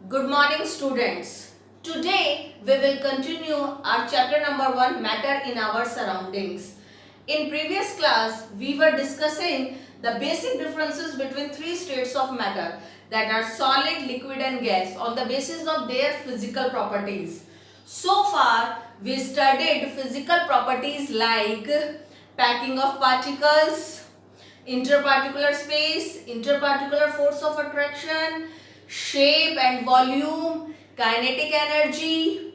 Good morning, students. Today we will continue our chapter number 1, Matter in Our Surroundings. In previous class, we were discussing the basic differences between three states of matter, that are solid, liquid and gas, on the basis of their physical properties. So far, we studied physical properties like packing of particles, interparticular space, interparticular force of attraction, shape and volume, kinetic energy,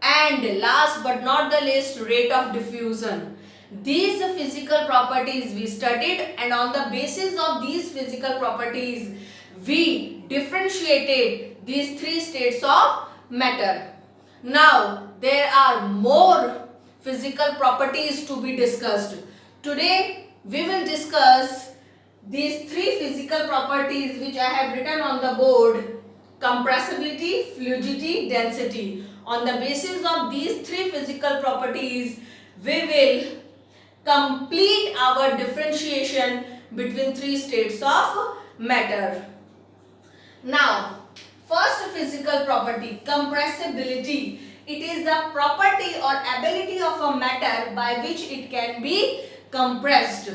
and last but not the least, rate of diffusion. These physical properties we studied, and on the basis of these physical properties we differentiated these three states of matter. Now there are more physical properties to be discussed. Today we will discuss these three physical properties which I have written on the board: compressibility, fluidity, density. On the basis of these three physical properties, we will complete our differentiation between three states of matter. Now, first physical property, compressibility. It is the property or ability of a matter by which it can be compressed.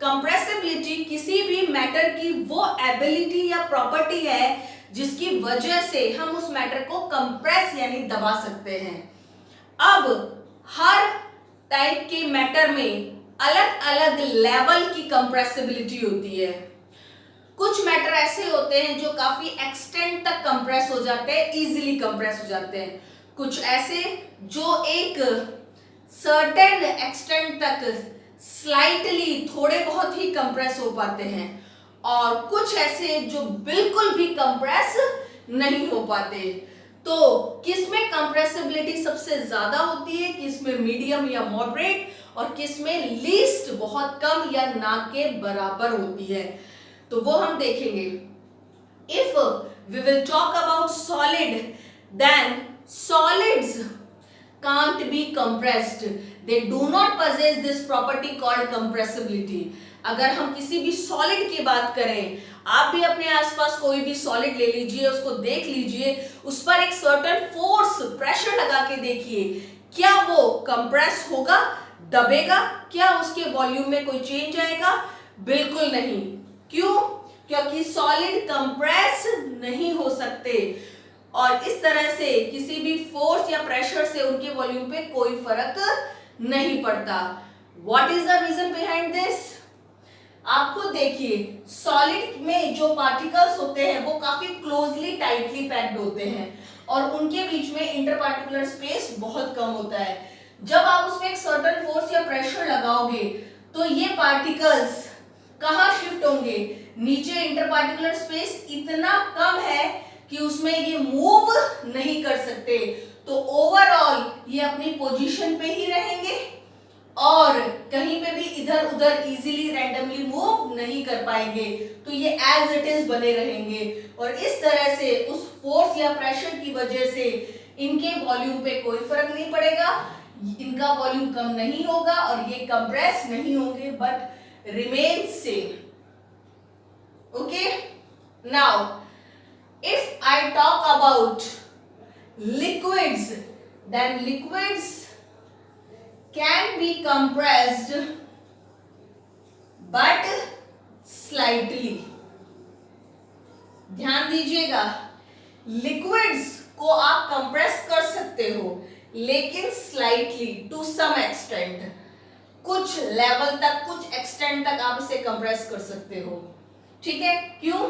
Compressibility किसी भी matter की वो ability या property है जिसकी वजह से हम उस मैटर को कंप्रेस यानी दबा सकते हैं. अब हर टाइप के मैटर में अलग अलग लेवल की कंप्रेसिबिलिटी होती है. कुछ मैटर ऐसे होते हैं जो काफी एक्सटेंट तक कंप्रेस हो जाते हैं, इजीली कंप्रेस हो जाते हैं. कुछ ऐसे जो एक सर्टेन एक्सटेंट तक स्लाइटली थोड़े बहुत ही कंप्रेस हो पाते हैं, और कुछ ऐसे जो बिल्कुल भी कंप्रेस नहीं हो पाते. तो किसमें कंप्रेसिबिलिटी सबसे ज्यादा होती है, किसमें मीडियम या मॉडरेट, और किसमें लीस्ट बहुत कम या ना के बराबर होती है, तो वो हम देखेंगे. If we will talk about solid, then solids can't be compressed. They do not possess this property called compressibility. अगर हम किसी भी सॉलिड की बात करें, आप भी अपने आसपास कोई भी सॉलिड ले लीजिए, उसको देख लीजिए, उस पर एक सर्टेन फोर्स प्रेशर लगा के देखिए, क्या वो कंप्रेस होगा, दबेगा, क्या उसके वॉल्यूम में कोई चेंज आएगा? बिल्कुल नहीं. क्यों? क्योंकि सॉलिड कंप्रेस नहीं हो सकते, और इस तरह से किसी भी फोर्स या प्रेशर से उनके वॉल्यूम पे कोई फर्क नहीं पड़ता. What is the reason behind this? आप खुद देखिए, सॉलिड में जो पार्टिकल्स होते हैं वो काफी क्लोजली टाइटली पैक्ड होते हैं, और उनके बीच में इंटरपार्टिकुलर स्पेस बहुत कम होता है. जब आप उसमें एक सर्टेन फोर्स या प्रेशर लगाओगे तो ये पार्टिकल्स कहाँ शिफ्ट होंगे? नीचे इंटरपार्टिकुलर स्पेस इतना कम है कि उसमें ये मूव नहीं कर सकते, तो ओवरऑल ये अपनी पोजीशन पे ही रहेंगे और कहीं पे भी इधर उधर इजीली रैंडमली मूव नहीं कर पाएंगे. तो ये एज इट इज बने रहेंगे, और इस तरह से उस फोर्स या प्रेशर की वजह से इनके वॉल्यूम पे कोई फर्क नहीं पड़ेगा, इनका वॉल्यूम कम नहीं होगा और ये कंप्रेस नहीं होंगे, but remain same. Okay, now if I talk about liquids, then liquids can be compressed but slightly. ध्यान दीजिएगा, लिक्विड्स को आप कंप्रेस कर सकते हो लेकिन स्लाइटली, टू सम एक्सटेंट, कुछ लेवल तक, कुछ एक्सटेंट तक आप इसे कंप्रेस कर सकते हो. ठीक है? क्यों?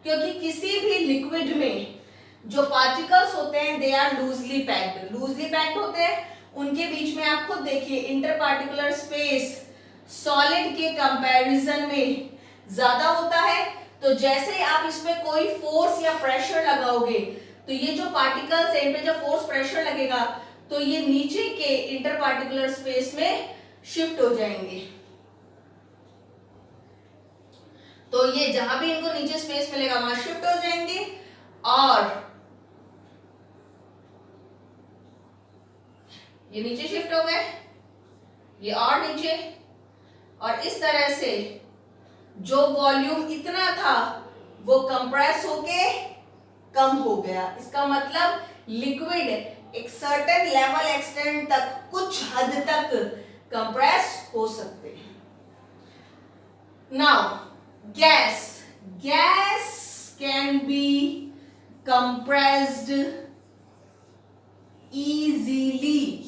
क्योंकि किसी भी लिक्विड में जो पार्टिकल्स होते हैं they are loosely packed. Loosely packed होते हैं, उनके बीच में आप खुद देखिए इंटरपार्टिकुलर स्पेस सॉलिड के कंपैरिजन में ज्यादा होता है. तो जैसे आप इसमें कोई फोर्स या प्रेशर लगाओगे तो ये जो पार्टिकल्स हैं इन पे जब फोर्स प्रेशर लगेगा तो ये नीचे के इंटरपार्टिकुलर स्पेस में शिफ्ट हो जाएंगे. तो ये जहां भी इनको नीचे स्पेस मिलेगा वहां शिफ्ट हो जाएंगे, और ये नीचे शिफ्ट हो गए, ये और नीचे, और इस तरह से जो वॉल्यूम इतना था वो कंप्रेस होके कम हो गया। इसका मतलब लिक्विड एक सर्टेन लेवल एक्सटेंड तक, कुछ हद तक कंप्रेस हो सकते हैं। Now gas can be compressed easily.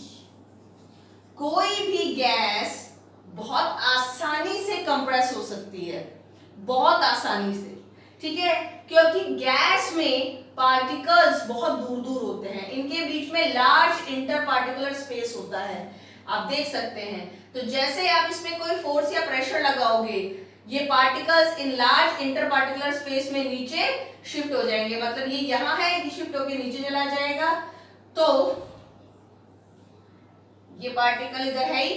कोई भी गैस बहुत आसानी से कंप्रेस हो सकती है, बहुत आसानी से, ठीक है, क्योंकि गैस में पार्टिकल्स बहुत दूर दूर होते हैं, इनके बीच में लार्ज इंटर पार्टिकुलर स्पेस होता है, आप देख सकते हैं। तो जैसे आप इसमें कोई फोर्स या प्रेशर लगाओगे, ये particles in large inter particular space में नीचे शिफ्ट हो जाएंगे। मतलब ये यहाँ है, ये शिफ्ट होके नीचे चला जाएगा, तो ये पार्टिकल इधर है ही,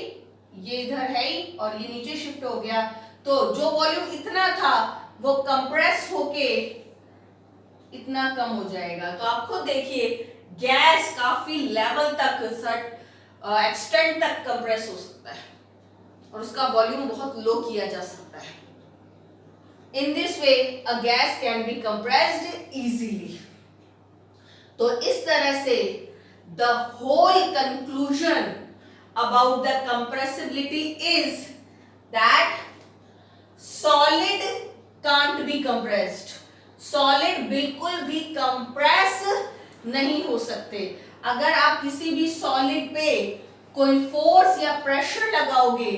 ये इधर है ही, और ये नीचे शिफ्ट हो गया। तो जो वॉल्यूम इतना था वो कंप्रेस होके इतना कम हो जाएगा। तो आप खुद देखिए, गैस काफी लेवल तक, एक्सटेंड तक कंप्रेस हो सकता है और उसका वॉल्यूम बहुत लो किया जा सकता है। In this way a gas can be compressed easily. तो इस तरह से the whole conclusion about the compressibility is that solid can't be compressed. Solid बिल्कुल भी compress नहीं हो सकते। अगर आप किसी भी solid पे कोई force या pressure लगाओगे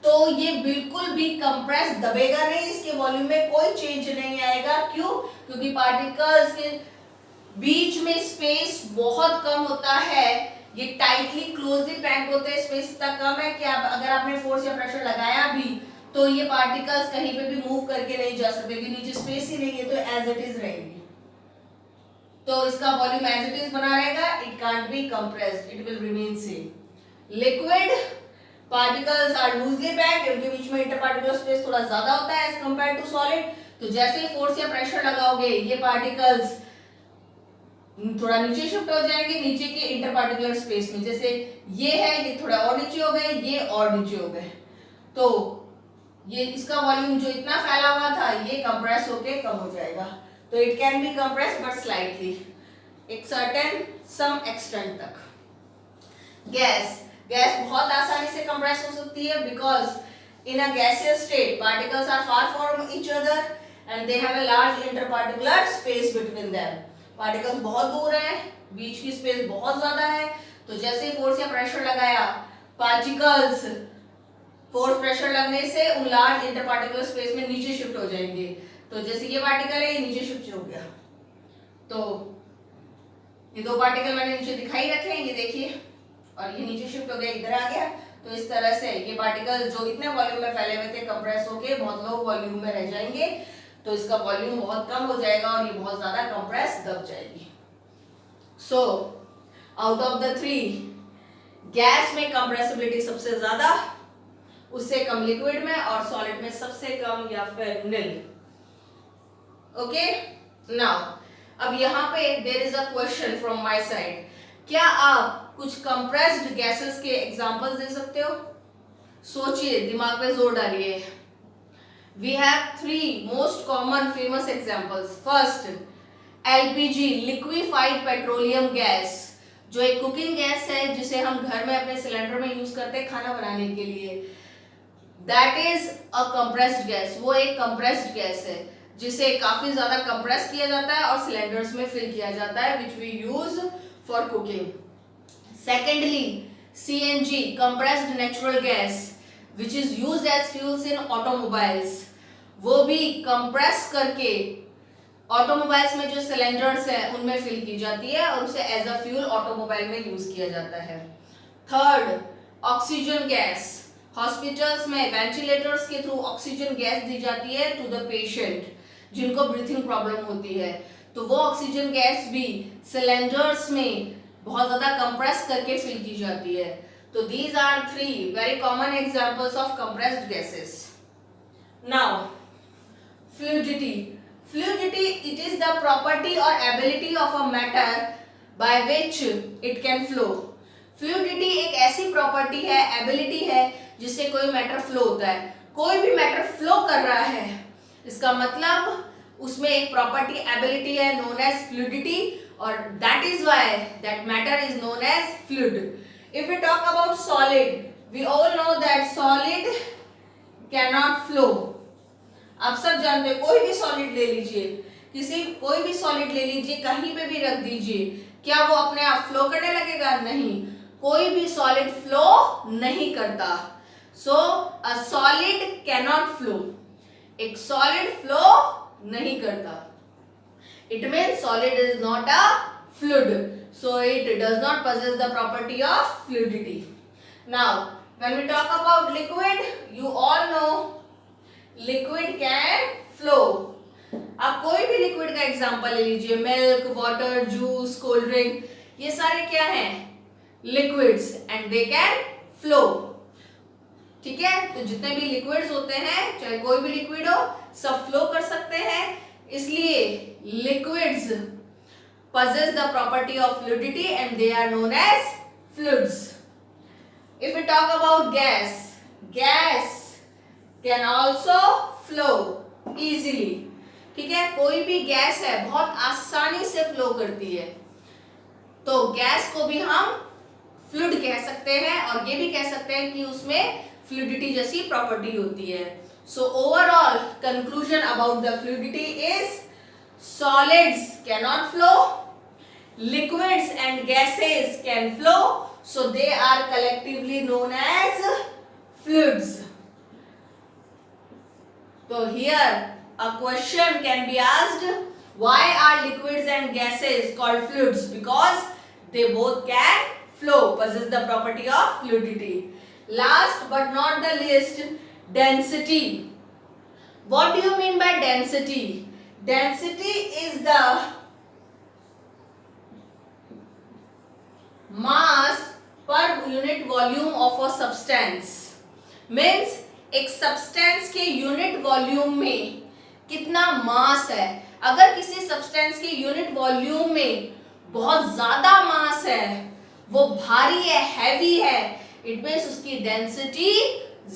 तो ये बिल्कुल भी compress दबेगा नहीं, इसके वॉल्यूम में कोई चेंज नहीं आएगा। क्यों? क्योंकि पार्टिकल्स के बीच में स्पेस बहुत कम होता है, ये टाइटली क्लोजली पैक्ड होते हैं, स्पेस इतना कम है कि अगर आपने फोर्स या प्रेशर लगाया भी तो ये पार्टिकल्स कहीं पे भी मूव करके नहीं जा सकते, क्योंकि नीचे स्पेस ही नहीं है, तो एज इट इज रहेगी। तो इसका वॉल्यूम एज इट इज बना रहेगा, it can't be compressed, it will remain same. Liquid particles are loosely packed, इनके बीच में इंटरपार्टिकुलर स्पेस थोड़ा ज्यादा होता है एज कंपेयर्ड टू सॉलिड। तो जैसे ही फोर्स या प्रेशर लगाओगे, ये पार्टिकल्स थोड़ा नीचे शिफ्ट हो जाएंगे, नीचे के इंटरपार्टिकुलर स्पेस में। जैसे ये है, ये थोड़ा और नीचे हो गए, ये और नीचे हो गए, तो ये इसका वॉल्यूम जो इतना फैला हुआ था ये कंप्रेस होके कम हो जाएगा। तो it can be compress but slightly, एक सर्टेन सम एक्सटेंट तक। गैस बहुत आसानी से कंप्रेस हो सकती है, because in a gaseous state particles are far from each other and they have a large interparticular space between them. Particles बहुत दूर हैं, बीच की स्पेस बहुत ज्यादा है, तो जैसे फोर्स या प्रेशर लगाया, पार्टिकल्स फोर्स प्रेशर लगने से उन लार्ज इंटरपार्टिकुलर स्पेस में नीचे शिफ्ट हो जाएंगे। तो जैसे ये पार्टिकल है, ये नीचे शिफ्ट हो गया, तो ये दो पार्टिकल मैंने नीचे दिखाई रखे हैं, ये देखिए, और ये नीचे शिफ्ट हो गया, इधर आ गया। तो इस तरह से ये पार्टिकल जो इतने वॉल्यूम में फैले हुए थे, कंप्रेस होके बहुत लो वॉल्यूम में रह जाएंगे, तो इसका वॉल्यूम बहुत कम हो जाएगा और ये बहुत ज्यादा कंप्रेस दब जाएगी। So out of the three, gas में कंप्रेसिबिलिटी सबसे ज्यादा, उससे कम लिक्विड में, और सॉलिड में सबसे कम या फिर निल। ओके, नाउ अब यहाँ पे there is a question from my side. क्या आप कुछ कंप्रेस्ड गैसेस के एग्जांपल्स दे सकते हो? सोचिए, दिमाग पे जोर डालिए। We have three most common famous examples. First, LPG, liquefied petroleum gas, जो एक कुकिंग गैस है जिसे हम घर में अपने सिलेंडर में यूज करते हैं खाना बनाने के लिए। That is a compressed gas. वो एक compressed गैस है जिसे काफी ज्यादा कंप्रेस किया जाता है और सिलेंडर्स में फिल किया जाता है, which we use for cooking. Secondly, CNG, compressed natural gas, which is used as fuels in automobiles. वो भी कंप्रेस करके ऑटोमोबाइल्स में जो सिलेंडर्स हैं उनमें फिल की जाती है और उसे एज अ फ्यूल ऑटोमोबाइल में यूज किया जाता है। थर्ड, ऑक्सीजन गैस, हॉस्पिटल्स में वेंटिलेटर्स के थ्रू ऑक्सीजन गैस दी जाती है टू द पेशेंट जिनको ब्रीथिंग प्रॉब्लम होती है, तो वो ऑक्सीजन गैस भी सिलेंडर्स में बहुत ज्यादा कंप्रेस करके फिल की जाती है। तो these are three very common examples of compressed gases. Now fluidity, it is the property or ability of a matter by which it can flow. Fluidity एक ऐसी प्रॉपर्टी है, एबिलिटी है जिससे कोई मैटर फ्लो होता है। कोई भी मैटर फ्लो कर रहा है, इसका मतलब उसमें एक प्रॉपर्टी एबिलिटी है नोन एज फ्लूइडिटी, और that is why that matter is known as fluid. If we talk about solid, we all know that solid can not flow. आप सब जानते हो, कोई भी सॉलिड ले लीजिए, कोई भी सॉलिड ले लीजिए, कहीं पे भी रख दीजिए, क्या वो अपने आप फ्लो करने लगेगा? नहीं, कोई भी सॉलिड फ्लो नहीं करता. So a solid can not flow. एक सॉलिड फ्लो नहीं करता. It means solid is not a fluid, so it does not possess the property of fluidity. Now when we talk about liquid, you all know liquid can flow. आप कोई भी liquid का example ले लीजिए, milk, water, juice, cold drink, ये सारे क्या हैं? Liquids, and they can flow. ठीक है, तो जितने भी लिक्विड्स होते हैं, चाहे कोई भी लिक्विड हो, सब फ्लो कर सकते हैं. इसलिए liquids possess the property of fluidity and they are known as fluids. If we talk about gas, gas can also flow easily. ठीक है, कोई भी गैस है बहुत आसानी से फ्लो करती है, तो गैस को भी हम फ्लूइड कह सकते हैं, और ये भी कह सकते हैं कि उसमें फ्लूइडिटी जैसी प्रॉपर्टी होती है. So overall conclusion about the fluidity is solids cannot flow, liquids and gases can flow, so they are collectively known as fluids. So here a question can be asked, why are liquids and gases called fluids? Because they both can flow, possess the property of fluidity. Last but not the least, density. What do you mean by density? Density is the mass per unit volume of a substance. Means एक substance के unit volume में कितना मास है. अगर किसी substance के unit volume में बहुत ज्यादा मास है, वो भारी है, हैवी है, इट मीन्स उसकी डेंसिटी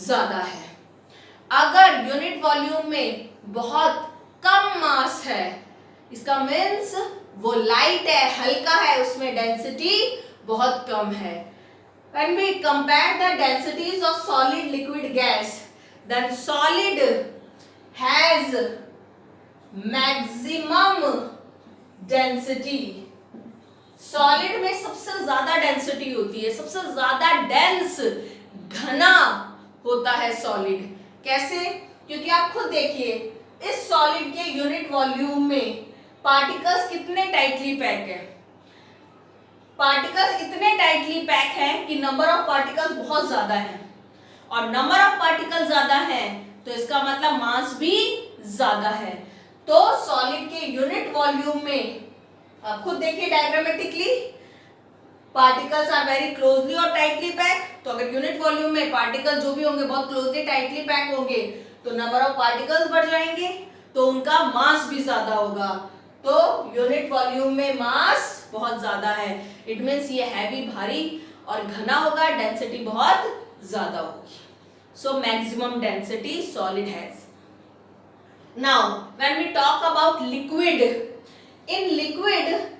ज्यादा है. अगर यूनिट वॉल्यूम में बहुत कम मास है, इसका मीन्स वो लाइट है, हल्का है, उसमें डेंसिटी बहुत कम है. When we compare the densities of solid, liquid, gas, then solid has maximum density. Solid में सबसे ज्यादा डेंसिटी होती है, सबसे ज्यादा डेंस, घना होता है सॉलिड. कैसे? क्योंकि आप खुद देखिए, इस सॉलिड के यूनिट वॉल्यूम में पार्टिकल्स कितने टाइटली पैक है. पार्टिकल्स इतने टाइटली पैक हैं कि नंबर ऑफ पार्टिकल्स बहुत ज्यादा है, और नंबर ऑफ पार्टिकल ज्यादा है तो इसका मतलब मास भी ज्यादा है. तो सॉलिड के यूनिट वॉल्यूम में आप खुद देखिए diagrammatically, particles are very closely और टाइटली पैक. तो अगर यूनिट वॉल्यूम में पार्टिकल जो भी होंगे बहुत क्लोजली टाइटली पैक होंगे, तो नंबर ऑफ पार्टिकल्स बढ़ जाएंगे, तो उनका मास भी ज्यादा होगा. तो यूनिट वॉल्यूम में मास बहुत ज्यादा है, इट मीन्स ये हैवी, भारी और घना होगा, डेंसिटी बहुत ज्यादा होगी. So maximum density solid has. Now when we talk about liquid, in liquid,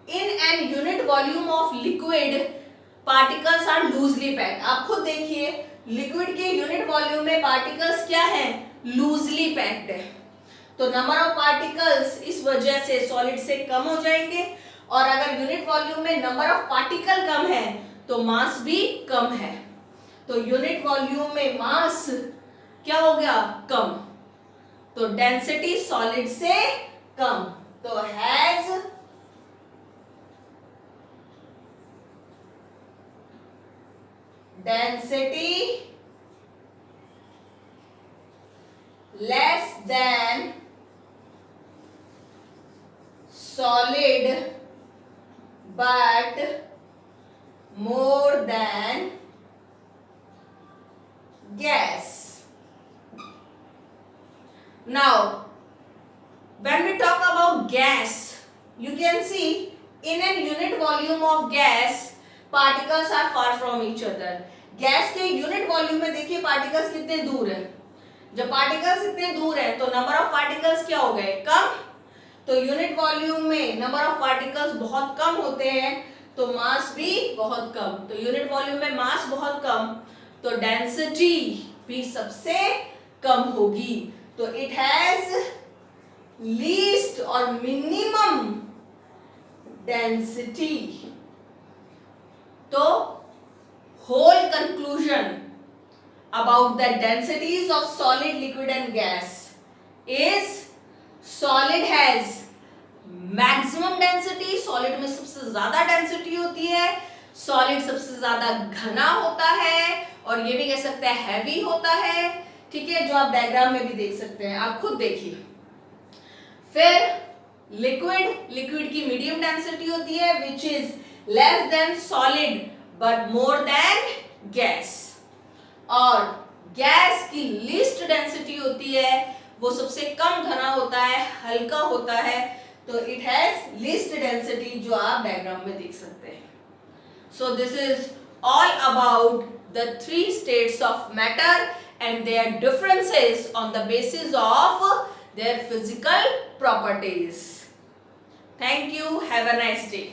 in an unit volume of liquid, particles are loosely packed. आप खुद देखिए, लिक्विड के यूनिट वॉल्यूम में पार्टिकल्स क्या हैं? लूजली पैक्ड है. तो नंबर ऑफ पार्टिकल्स इस वजह से सॉलिड से कम हो जाएंगे, और अगर यूनिट वॉल्यूम में नंबर ऑफ पार्टिकल कम है तो मास भी कम है. तो यूनिट वॉल्यूम में मास क्या हो गया? कम. तो डेंसिटी सॉलिड से कम. तो has density less than solid but more than gas. Now when we talk about gas, you can see in a unit volume of gas particles are far from each other. Gas के unit volume में देखिए particles कितने दूर है, जब particles इतने दूर हैं तो नंबर ऑफ पार्टिकल्स क्या हो गए, कम। तो यूनिट वॉल्यूम में नंबर ऑफ पार्टिकल्स बहुत कम होते हैं तो मास भी बहुत कम। तो यूनिट वॉल्यूम में मास बहुत कम तो डेंसिटी भी सबसे कम होगी। तो इट हैज लीस्ट और मिनिमम डेंसिटी। तो whole conclusion about the densities of solid, liquid and gas is solid has maximum density, solid में सबसे ज्यादा डेंसिटी होती है, solid सबसे ज्यादा घना होता है और ये भी कह सकते हैं हैवी होता है, ठीक है, जो आप डायग्राम में भी देख सकते हैं, आप खुद देखिए। फिर लिक्विड की मीडियम डेंसिटी होती है which is less than solid but more than gas, और गैस की लीस्ट डेंसिटी होती है, वो सबसे कम घना होता है, हल्का होता है, तो इट हैज लीस्ट डेंसिटी जो आप डायग्राम में देख सकते हैं। So this is all about the 3 states of matter and their differences on the basis of their physical properties. Thank you. Have a nice day.